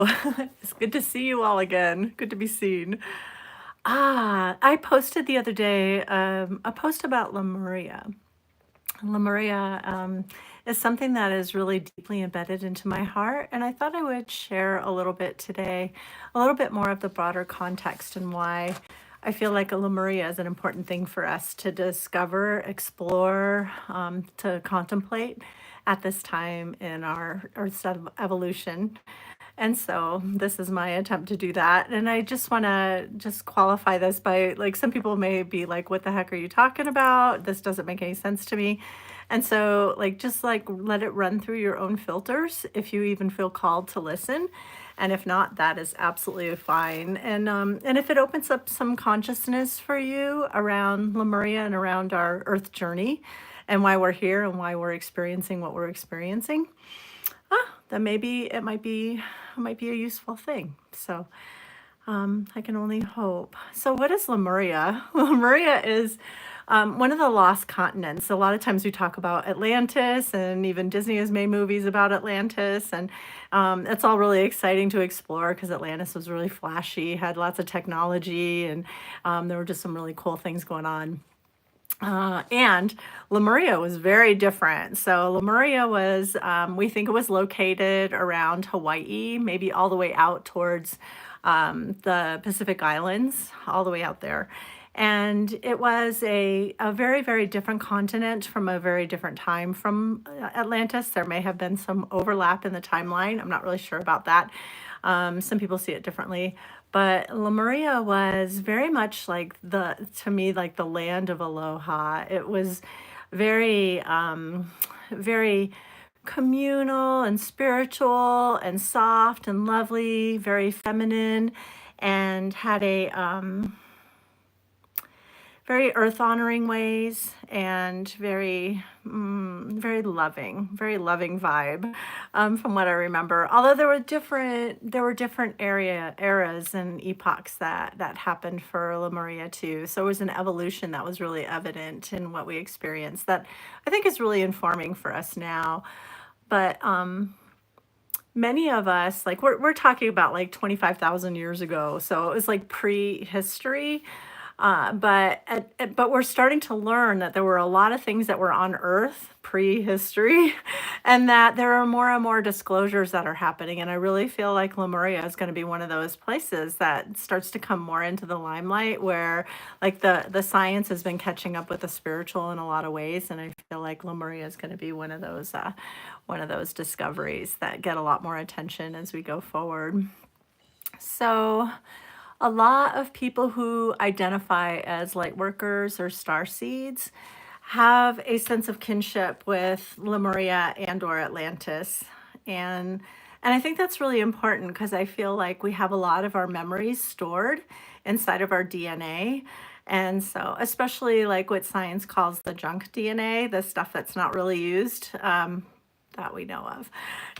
It's good to see you all again. Good to be seen. I posted the other day a post about Lemuria. Lemuria is something that is really deeply embedded into my heart, and I thought I would share a little bit today, a little bit more of the broader context and why I feel like a Lemuria is an important thing for us to discover, explore, to contemplate at this time in our Earth's evolution. And so this is my attempt to do that. And I just want to just qualify this by like some people may be like, what the heck are you talking about? This doesn't make any sense to me. And so like just like let it run through your own filters if you even feel called to listen. And if not, that is absolutely fine. And if it opens up some consciousness for you around Lemuria and around our earth journey and why we're here and why we're experiencing what we're experiencing, then maybe it might be a useful thing. So I can only hope. So what is Lemuria? Lemuria is one of the lost continents. A lot of times we talk about Atlantis, and even Disney has made movies about Atlantis, and it's all really exciting to explore because Atlantis was really flashy, had lots of technology, and there were just some really cool things going on. And Lemuria was very different. So Lemuria was, we think it was located around Hawaii, maybe all the way out towards the Pacific Islands, all the way out there. And it was a very, very different continent from a very different time from Atlantis. There may have been some overlap in the timeline. I'm not really sure about that. Some people see it differently. But Lemuria was very much like to me, like the land of aloha. It was very, very communal and spiritual and soft and lovely, very feminine, and had a very earth honoring ways and very loving vibe, from what I remember. Although there were different eras and epochs that happened for Lemuria too. So it was an evolution that was really evident in what we experienced that I think is really informing for us now. But many of us, like we're talking about like 25,000 years ago, so it was like prehistory. But we're starting to learn that there were a lot of things that were on Earth prehistory, and that there are more and more disclosures that are happening. And I really feel like Lemuria is going to be one of those places that starts to come more into the limelight, where like the science has been catching up with the spiritual in a lot of ways. And I feel like Lemuria is going to be one of those discoveries that get a lot more attention as we go forward. So, a lot of people who identify as light workers or star seeds have a sense of kinship with Lemuria and or Atlantis. And and I think that's really important because I feel like we have a lot of our memories stored inside of our DNA. And so, especially like what science calls the junk DNA, the stuff that's not really used, that we know of.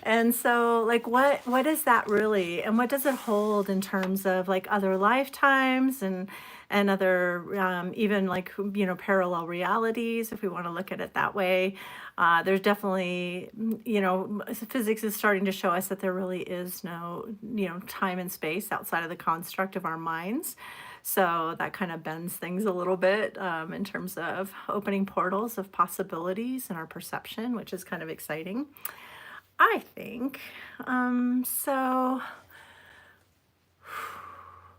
And so, like, what is that really, and what does it hold in terms of like other lifetimes and other even like parallel realities, if we want to look at it that way. There's definitely physics is starting to show us that there really is no time and space outside of the construct of our minds. So that kind of bends things a little bit, in terms of opening portals of possibilities in our perception, which is kind of exciting, I think. So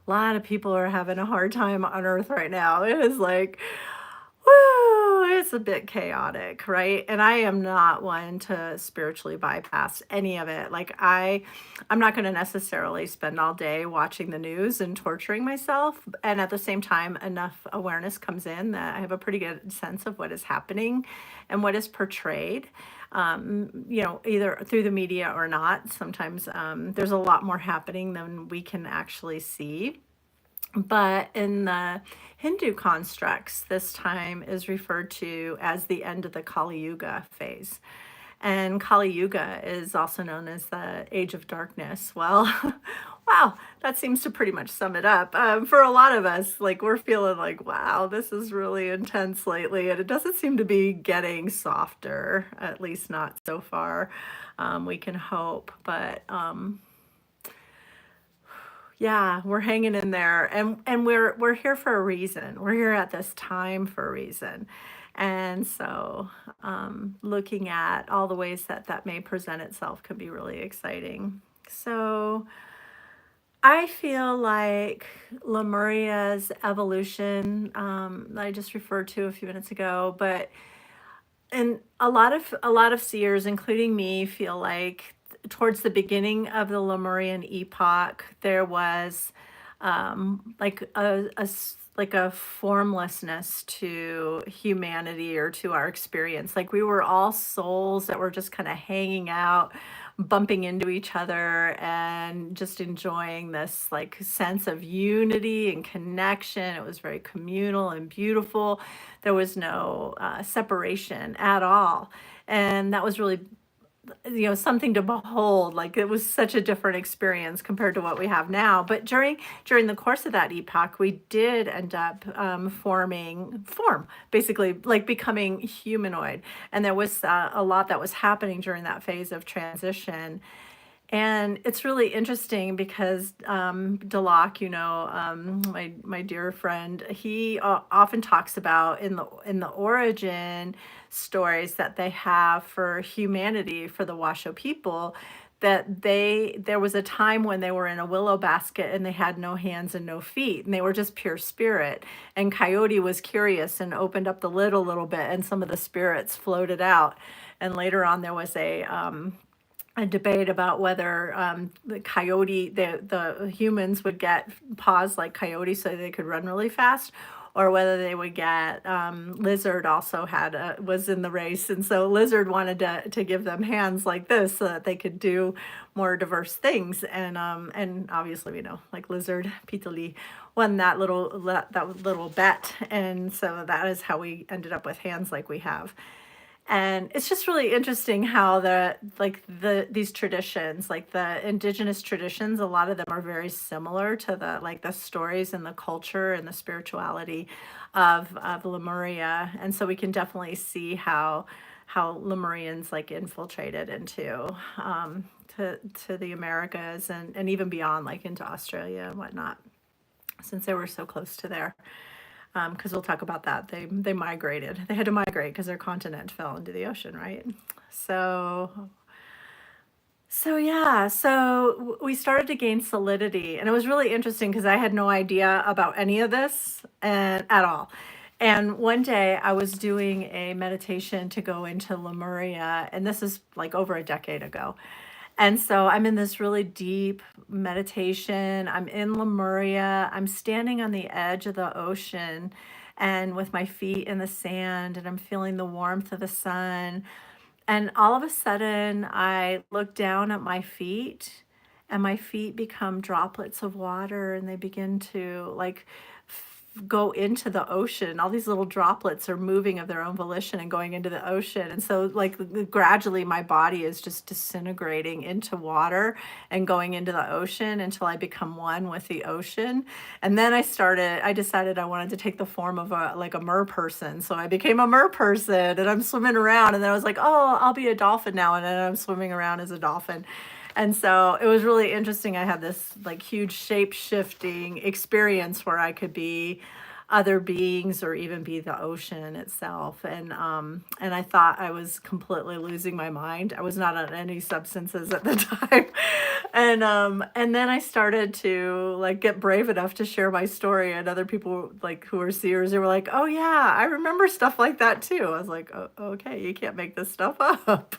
a lot of people are having a hard time on Earth right now. It is like, woo, it's a bit chaotic, right? And I am not one to spiritually bypass any of it. Like I'm not going to necessarily spend all day watching the news and torturing myself. And at the same time, enough awareness comes in that I have a pretty good sense of what is happening and what is portrayed. Either through the media or not. Sometimes there's a lot more happening than we can actually see. But in the Hindu constructs, this time is referred to as the end of the Kali Yuga phase. And Kali Yuga is also known as the Age of Darkness. Well, wow, that seems to pretty much sum it up. For a lot of us, like we're feeling like, wow, this is really intense lately, and it doesn't seem to be getting softer, at least not so far. We can hope, but Yeah, we're hanging in there, and we're here for a reason. We're here at this time for a reason. And so, looking at all the ways that that may present itself can be really exciting. So, I feel like Lemuria's evolution, that I just referred to a few minutes ago, but and a lot of seers, including me, feel like towards the beginning of the Lemurian epoch, there was like like a formlessness to humanity or to our experience. Like we were all souls that were just kind of hanging out, bumping into each other, and just enjoying this like sense of unity and connection. It was very communal and beautiful. There was no separation at all. And that was really, something to behold. Like it was such a different experience compared to what we have now. But during the course of that epoch, we did end up form basically, like becoming humanoid. And there was a lot that was happening during that phase of transition. And it's really interesting because Delok, my dear friend, he often talks about in the origin stories that they have for humanity, for the Washoe people, that there was a time when they were in a willow basket and they had no hands and no feet, and they were just pure spirit. And Coyote was curious and opened up the lid a little bit, and some of the spirits floated out. And later on, there was a debate about whether the humans would get paws like coyote so they could run really fast, or whether they would get lizard also was in the race, and so lizard wanted to give them hands like this so that they could do more diverse things, and obviously we know like lizard Pitoli won that little bet, and so that is how we ended up with hands like we have. And it's just really interesting how these traditions, like the indigenous traditions, a lot of them are very similar to the stories and the culture and the spirituality of Lemuria. And so we can definitely see how Lemurians like infiltrated into to the Americas, and even beyond, like into Australia and whatnot, since they were so close to there. Because we'll talk about that. They migrated. They had to migrate because their continent fell into the ocean, right? So yeah. So we started to gain solidity, and it was really interesting because I had no idea about any of this and at all. And one day I was doing a meditation to go into Lemuria, and this is like over a decade ago. And so I'm in this really deep meditation. I'm in Lemuria. I'm standing on the edge of the ocean and with my feet in the sand, and I'm feeling the warmth of the sun. And all of a sudden, I look down at my feet, and my feet become droplets of water, and they begin to like go into the ocean. All these little droplets are moving of their own volition and going into the ocean. And so, like, gradually, my body is just disintegrating into water and going into the ocean until I become one with the ocean. And then I decided I wanted to take the form of a mer person. So I became a mer person, and I'm swimming around. And then I was like, oh, I'll be a dolphin now. And then I'm swimming around as a dolphin. And so it was really interesting. I had this like huge shape shifting experience where I could be other beings or even be the ocean itself. And I thought I was completely losing my mind. I was not on any substances at the time. And then I started to like get brave enough to share my story, and other people like who were seers, they were like, "Oh yeah, I remember stuff like that too." I was like, "Oh, okay, you can't make this stuff up."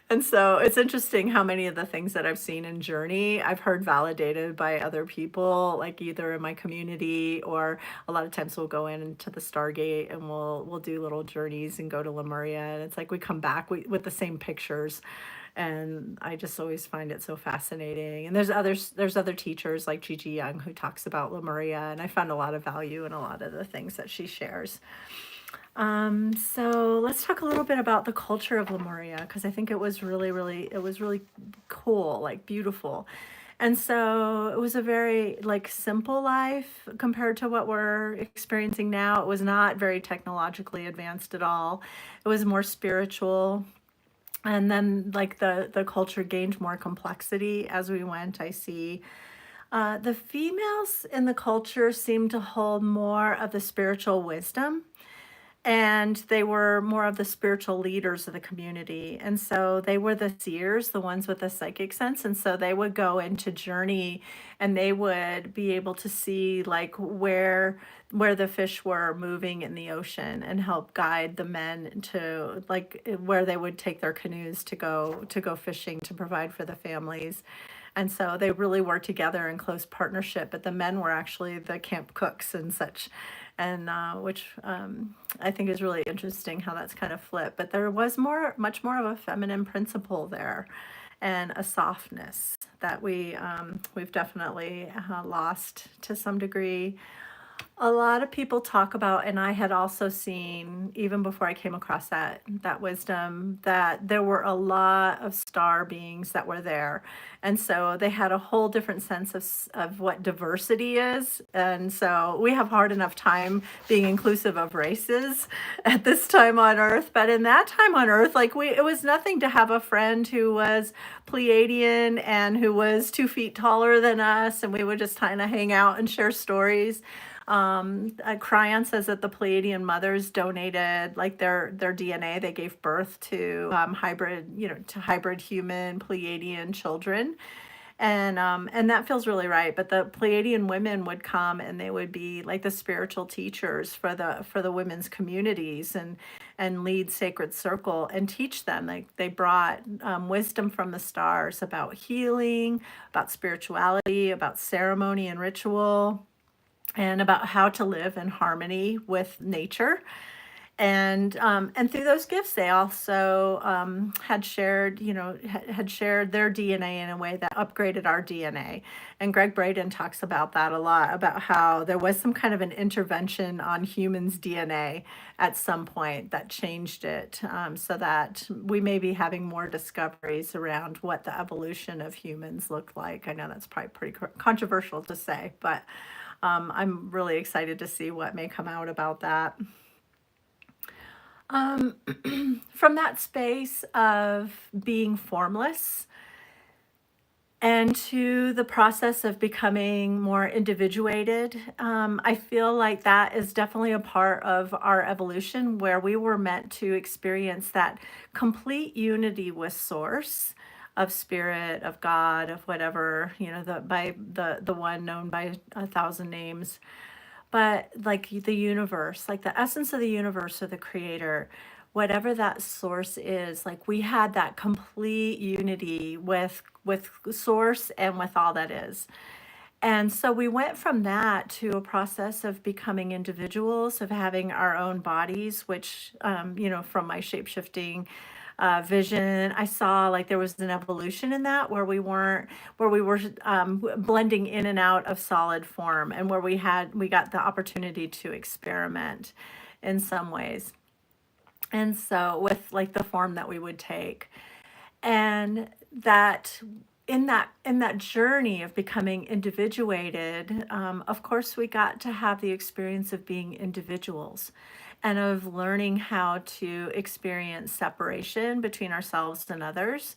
And so it's interesting how many of the things that I've seen in Journey, I've heard validated by other people, like either in my community, or a lot of times we'll go into the Stargate and we'll do little journeys and go to Lemuria, and it's like we come back with the same pictures. And I just always find it so fascinating. And there's other teachers like Gigi Young who talks about Lemuria, and I found a lot of value in a lot of the things that she shares. So let's talk a little bit about the culture of Lemuria, because I think it was really cool, like beautiful. And so it was a very like simple life compared to what we're experiencing now. It was not very technologically advanced at all. It was more spiritual. And then like the culture gained more complexity as we went. I see The females in the culture seem to hold more of the spiritual wisdom, and they were more of the spiritual leaders of the community. And so they were the seers, the ones with the psychic sense. And so they would go into journey and they would be able to see like where the fish were moving in the ocean and help guide the men to like where they would take their canoes to go fishing to provide for the families. And so they really worked together in close partnership, but the men were actually the camp cooks and such, and which I think is really interesting how that's kind of flipped. But there was much more of a feminine principle there, and a softness that we've definitely lost to some degree. A lot of people talk about, and I had also seen, even before I came across that wisdom, that there were a lot of star beings that were there, and so they had a whole different sense of what diversity is. And so we have hard enough time being inclusive of races at this time on Earth, but in that time on Earth, like it was nothing to have a friend who was Pleiadian and who was 2 feet taller than us, and we would just kind of hang out and share stories. Cryon says that the Pleiadian mothers donated like their DNA. They gave birth to hybrid, to hybrid human Pleiadian children, and that feels really right. But the Pleiadian women would come and they would be like the spiritual teachers for the women's communities and lead sacred circle and teach them. Like they brought wisdom from the stars about healing, about spirituality, about ceremony and ritual, and about how to live in harmony with nature. And through those gifts, they also had shared, had shared their DNA in a way that upgraded our DNA. And Greg Braden talks about that a lot, about how there was some kind of an intervention on humans' DNA at some point that changed it, so that we may be having more discoveries around what the evolution of humans looked like. I know that's probably pretty controversial to say, but I'm really excited to see what may come out about that. Um, from that space of being formless and to the process of becoming more individuated, I feel like that is definitely a part of our evolution where we were meant to experience that complete unity with Source, of spirit, of God, of whatever, the one known by 1,000 names, but like the universe, like the essence of the universe or the creator, whatever that source is, like we had that complete unity with source and with all that is. And so we went from that to a process of becoming individuals, of having our own bodies, which, from my shape shifting vision, I saw like there was an evolution in that where where we were blending in and out of solid form, and where we got the opportunity to experiment in some ways. And so with like the form that we would take, and that in that journey of becoming individuated, of course we got to have the experience of being individuals and of learning how to experience separation between ourselves and others,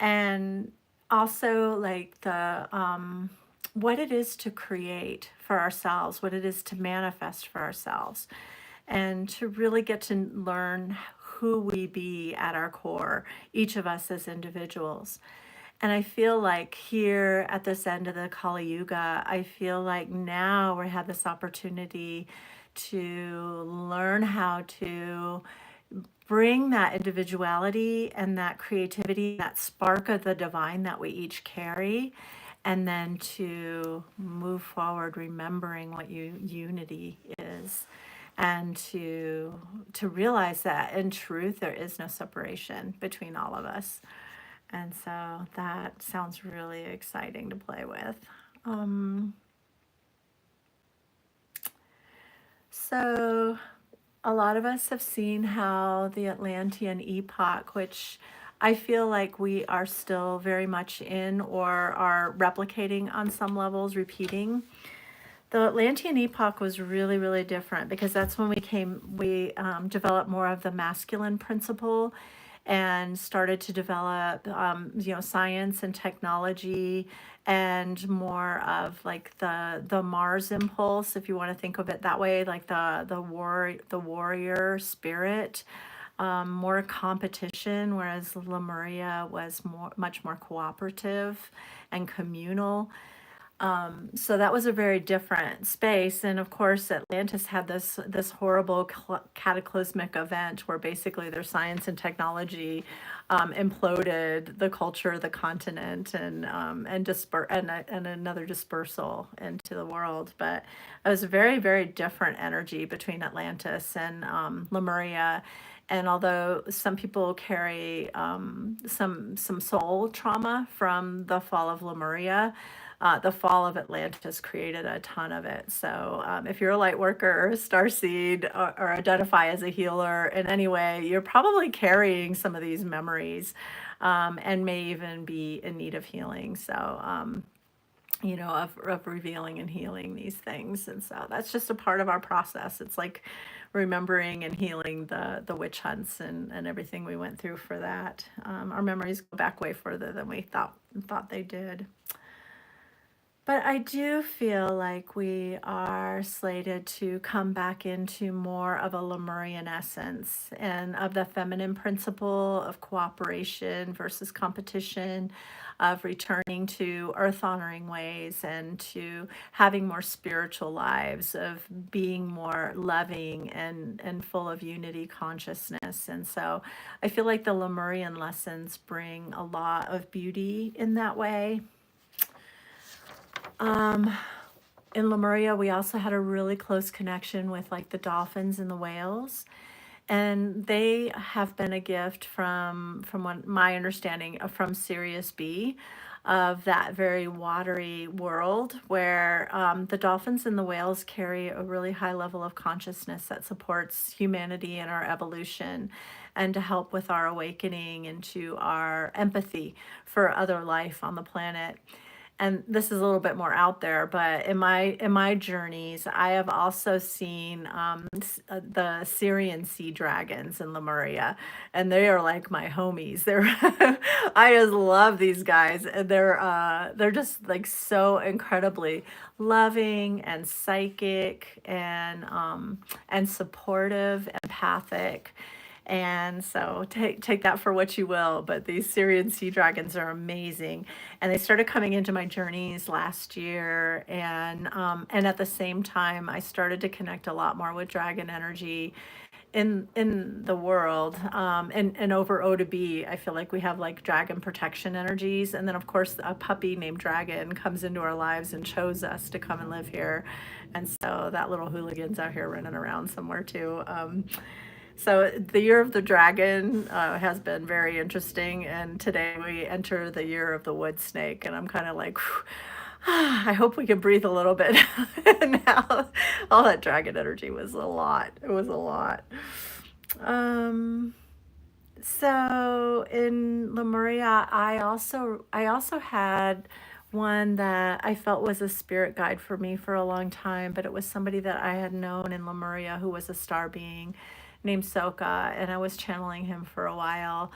and also like the what it is to create for ourselves, what it is to manifest for ourselves, and to really get to learn who we be at our core, each of us as individuals. And I feel like here at this end of the Kali Yuga, I feel like now we have this opportunity to learn how to bring that individuality and that creativity, that spark of the divine that we each carry, and then to move forward remembering what unity is, and to realize that in truth there is no separation between all of us. And so that sounds really exciting to play with. Um, so a lot of us have seen how the Atlantean epoch, which I feel like we are still very much in or are replicating on some levels, repeating. The Atlantean epoch was really, really different because that's when we developed more of the masculine principle, and started to develop, science and technology, and more of like the Mars impulse, if you want to think of it that way, like the warrior spirit, more competition, whereas Lemuria was much more cooperative and communal. So that was a very different space. And of course, Atlantis had this horrible cataclysmic event where basically their science and technology imploded the culture, the continent, and another dispersal into the world. But it was a very, very different energy between Atlantis and Lemuria. And although some people carry some soul trauma from the fall of Lemuria, the fall of Atlantis created a ton of it. So if you're a light worker or a starseed, or identify as a healer in any way, you're probably carrying some of these memories, and may even be in need of healing. So, of revealing and healing these things. And so that's just a part of our process. It's like remembering and healing the witch hunts and everything we went through for that. Our memories go back way further than we thought they did. But I do feel like we are slated to come back into more of a Lemurian essence and of the feminine principle of cooperation versus competition, of returning to earth honoring ways and to having more spiritual lives, of being more loving and full of unity consciousness. And so I feel like the Lemurian lessons bring a lot of beauty in that way. Um, in Lemuria, we also had a really close connection with like the dolphins and the whales, and they have been a gift from what my understanding from Sirius B, of that very watery world where the dolphins and the whales carry a really high level of consciousness that supports humanity and our evolution, and to help with our awakening into our empathy for other life on the planet. And this is a little bit more out there, but in my journeys, I have also seen the Syrian sea dragons in Lemuria, and they are like my homies. They're I just love these guys, and they're just like so incredibly loving and psychic and supportive, empathic. And so take that for what you will. But these Syrian sea dragons are amazing, and they started coming into my journeys last year. And at the same time, I started to connect a lot more with dragon energy in the world. And over O to B, I feel like we have like dragon protection energies, and then of course a puppy named Dragon comes into our lives and chose us to come and live here. And so that little hooligan's out here running around somewhere too. So the year of the dragon has been very interesting, and today we enter the year of the wood snake, and I'm kind of like, I hope we can breathe a little bit now. All that dragon energy was a lot. It was a lot. Um, so in Lemuria, I also had one that I felt was a spirit guide for me for a long time, but it was somebody that I had known in Lemuria who was a star being named Soka, and I was channeling him for a while.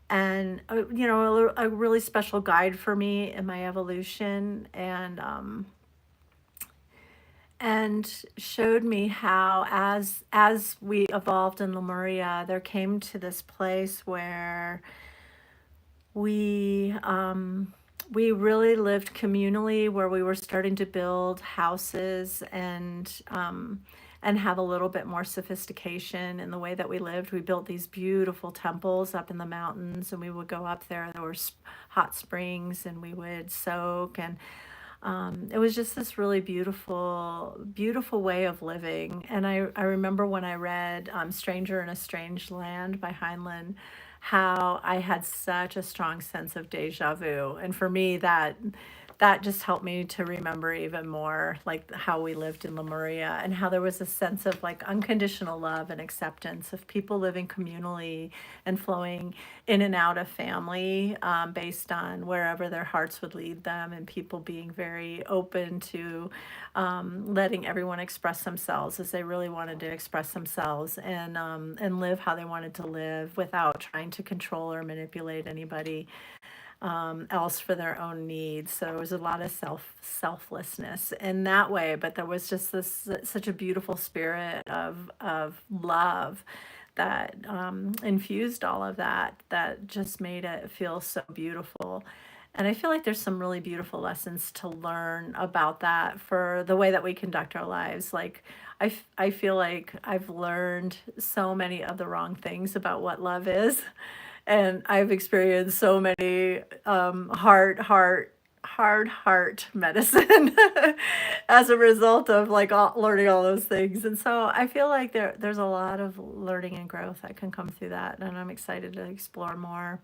And a really special guide for me in my evolution, and showed me how as we evolved in Lemuria, there came to this place where we we really lived communally, where we were starting to build houses and have a little bit more sophistication in the way that we lived. We built these beautiful temples up in the mountains, and we would go up there. There were hot springs, and we would soak, and it was just this really beautiful, beautiful way of living. And I remember when I read Stranger in a Strange Land by Heinlein, how I had such a strong sense of deja vu. And for me, that just helped me to remember even more like how we lived in Lemuria and how there was a sense of like unconditional love and acceptance of people living communally and flowing in and out of family, based on wherever their hearts would lead them, and people being very open to, letting everyone express themselves as they really wanted to express themselves, and live how they wanted to live without trying to control or manipulate anybody, else for their own needs. So there was a lot of selflessness in that way, but there was just this such a beautiful spirit of love that, infused all of that, that just made it feel so beautiful. And I feel like there's some really beautiful lessons to learn about that for the way that we conduct our lives. Like, I feel like I've learned so many of the wrong things about what love is. And I've experienced so many, hard heart medicine as a result of like learning all those things. And so I feel like there's a lot of learning and growth that can come through that, and I'm excited to explore more.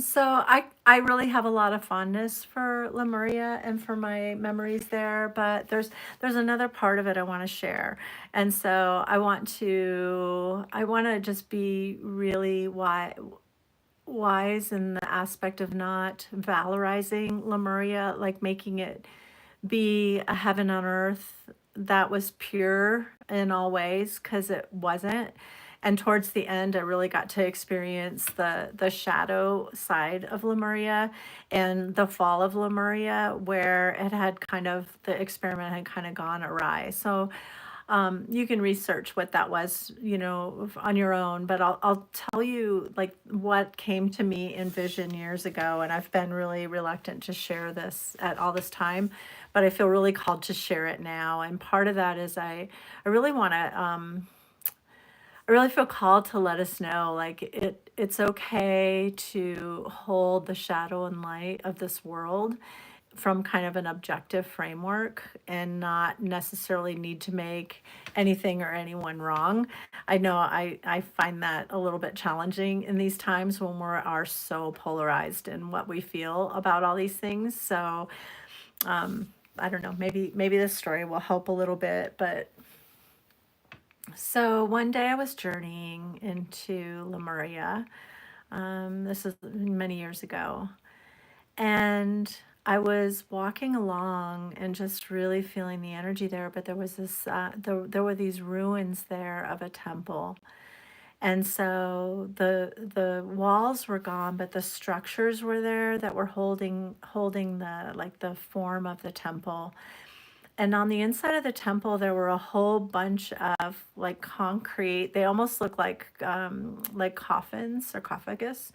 So I really have a lot of fondness for Lemuria and for my memories there, but there's another part of it I want to share. And so I want to just be really wise in the aspect of not valorizing Lemuria, like making it be a heaven on earth that was pure in all ways, because it wasn't. And towards the end, I really got to experience the shadow side of Lemuria and the fall of Lemuria, where it had kind of the experiment had kind of gone awry. So, you can research what that was, on your own, but I'll tell you like what came to me in vision years ago, and I've been really reluctant to share this at all this time, but I feel really called to share it now. And part of that is I really want to, I really feel called to let us know like it's okay to hold the shadow and light of this world from kind of an objective framework and not necessarily need to make anything or anyone wrong. I know I find that a little bit challenging in these times when we are so polarized in what we feel about all these things. So, I don't know, maybe this story will help a little bit. But so one day I was journeying into Lemuria. This is many years ago. And I was walking along and just really feeling the energy there, but there was there were these ruins there of a temple. And so the walls were gone, but the structures were there that were holding the like the form of the temple. And on the inside of the temple, there were a whole bunch of like concrete. They almost look like coffins, sarcophagus,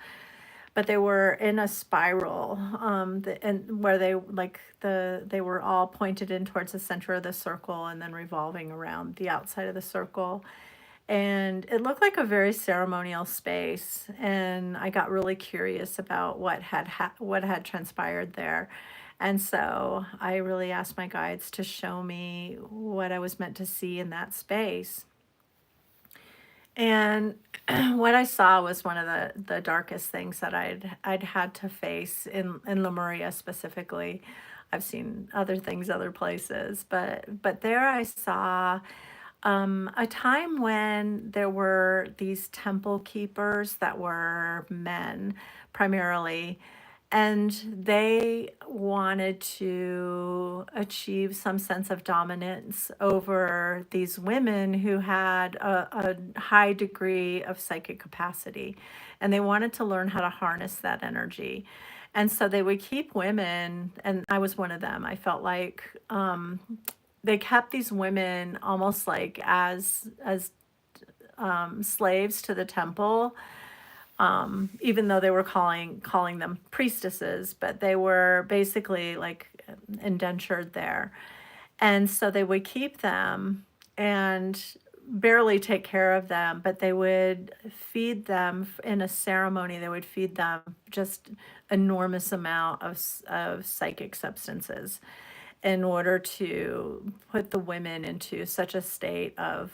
but they were in a spiral, and where they were all pointed in towards the center of the circle and then revolving around the outside of the circle. And it looked like a very ceremonial space, and I got really curious about what had transpired there. And so I really asked my guides to show me what I was meant to see in that space. And what I saw was one of the darkest things that I'd had to face in Lemuria specifically. I've seen other things other places, but there I saw, a time when there were these temple keepers that were men primarily, and they wanted to achieve some sense of dominance over these women who had a high degree of psychic capacity. And they wanted to learn how to harness that energy. And so they would keep women, and I was one of them. I felt like, they kept these women almost like as slaves to the temple, even though they were calling them priestesses, but they were basically like indentured there. And so they would keep them and barely take care of them, but they would feed them in a ceremony. They would feed them just enormous amount of psychic substances in order to put the women into such a state of,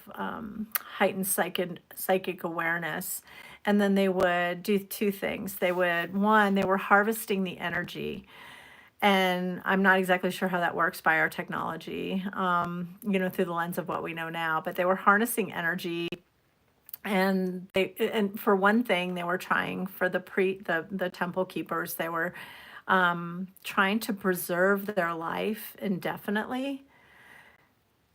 heightened psychic awareness. And then they would do two things. They would, one, they were harvesting the energy. And I'm not exactly sure how that works by our technology, through the lens of what we know now. But they were harnessing energy, and for one thing, they were trying for the temple keepers. They were trying to preserve their life indefinitely.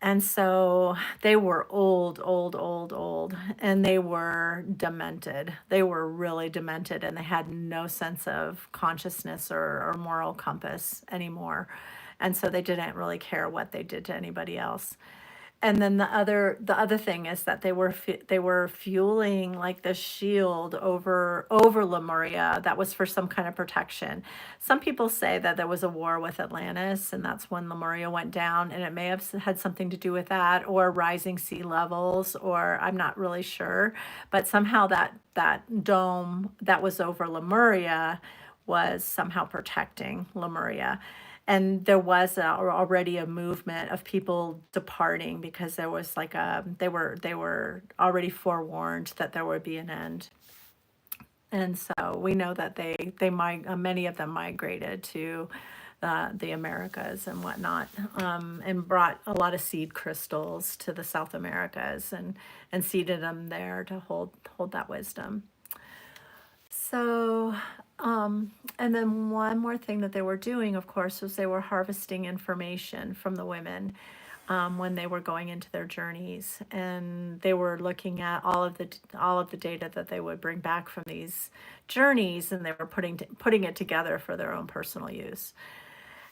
And so they were old, old, old, old, and they were demented. They were really demented, and they had no sense of consciousness or moral compass anymore. And so they didn't really care what they did to anybody else. And then the other thing is that they were fueling like this shield over Lemuria that was for some kind of protection. Some people say that there was a war with Atlantis, and that's when Lemuria went down, and it may have had something to do with that, or rising sea levels, or I'm not really sure. But somehow that dome that was over Lemuria was somehow protecting Lemuria. And there was already a movement of people departing because there was like they were already forewarned that there would be an end. And so we know that many of them migrated to the Americas and whatnot, and brought a lot of seed crystals to the South Americas and seeded them there to hold that wisdom. So, and then one more thing that they were doing, of course, was they were harvesting information from the women, when they were going into their journeys, and they were looking at all of the data that they would bring back from these journeys, and they were putting it together for their own personal use.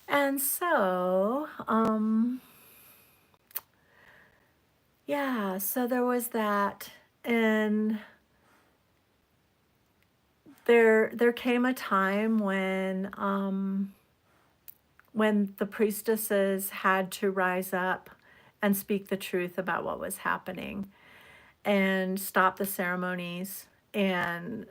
And so, yeah, so there was that, and there came a time when the priestesses had to rise up and speak the truth about what was happening and stop the ceremonies. And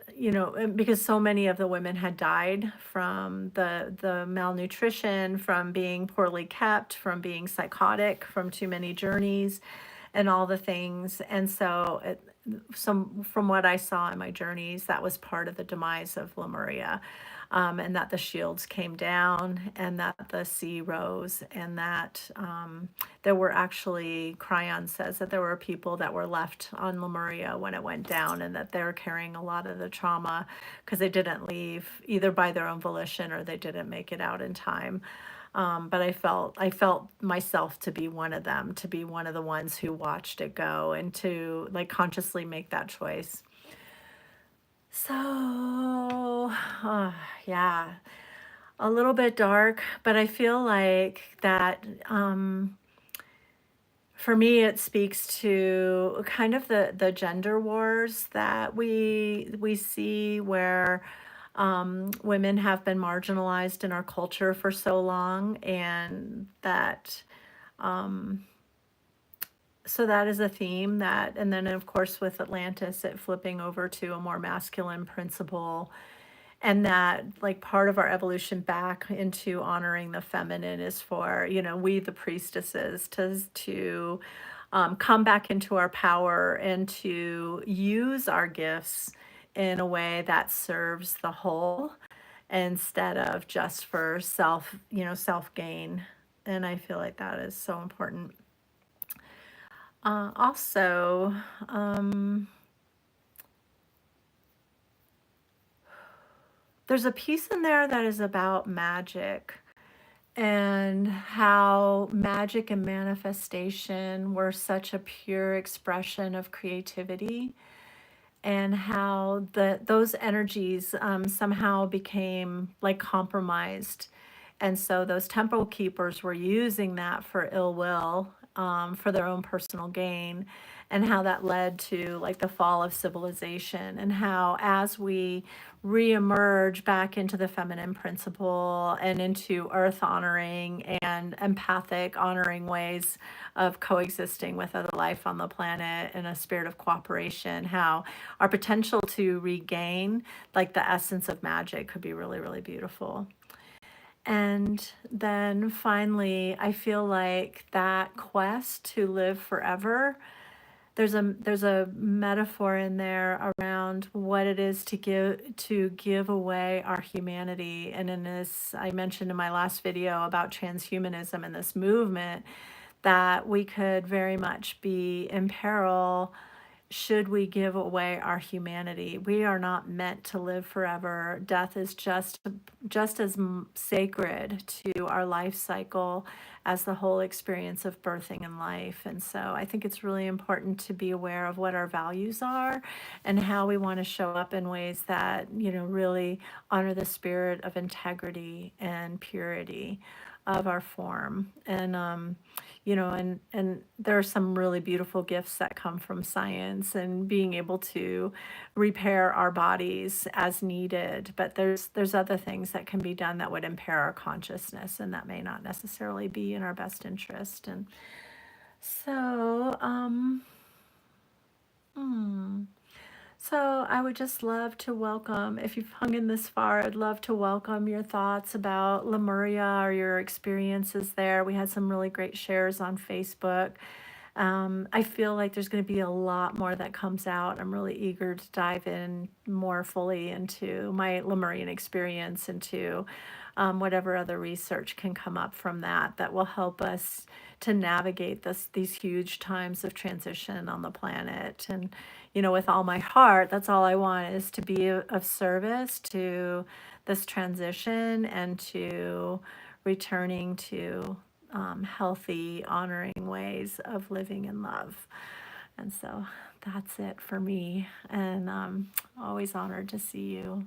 because so many of the women had died from the malnutrition, from being poorly kept, from being psychotic, from too many journeys and all the things. And so some from what I saw in my journeys, that was part of the demise of Lemuria, and that the shields came down, and that the sea rose, and that there were actually, Cryon says that there were people that were left on Lemuria when it went down, and that they're carrying a lot of the trauma because they didn't leave either by their own volition or they didn't make it out in time. But I felt myself to be one of them, to be one of the ones who watched it go and to like consciously make that choice. So, yeah, a little bit dark, but I feel like that, for me, it speaks to kind of the gender wars that we see, where women have been marginalized in our culture for so long, and that so that is a theme that, and then of course with Atlantis, it flipping over to a more masculine principle, and that like part of our evolution back into honoring the feminine is for we the priestesses to come back into our power and to use our gifts in a way that serves the whole instead of just for self gain. And I feel like that is so important. Also, there's a piece in there that is about magic and how magic and manifestation were such a pure expression of creativity, and how those energies somehow became like compromised. And so those temple keepers were using that for ill will, for their own personal gain, and how that led to like the fall of civilization, and how as we reemerge back into the feminine principle and into earth honoring and empathic honoring ways of coexisting with other life on the planet in a spirit of cooperation, how our potential to regain like the essence of magic could be really, really beautiful. And then finally, I feel like that quest to live forever there's a metaphor in there around what it is to give away our humanity. And in this, I mentioned in my last video about transhumanism and this movement that we could very much be in peril should we give away our humanity. We are not meant to live forever. Death is just as sacred to our life cycle as the whole experience of birthing and life. And so I think it's really important to be aware of what our values are and how we want to show up in ways that, really honor the spirit of integrity and purity of our form. And there are some really beautiful gifts that come from science and being able to repair our bodies as needed. But there's other things that can be done that would impair our consciousness, and that may not necessarily be in our best interest. And so, hmm. So I would just love to welcome, if you've hung in this far, I'd love to welcome your thoughts about Lemuria or your experiences there. We had some really great shares on Facebook. I feel like there's going to be a lot more that comes out. I'm really eager to dive in more fully into my Lemurian experience, into whatever other research can come up from that will help us to navigate these huge times of transition on the planet. And with all my heart, that's all I want, is to be of service to this transition and to returning to healthy, honoring ways of living in love. And so that's it for me. And always honored to see you.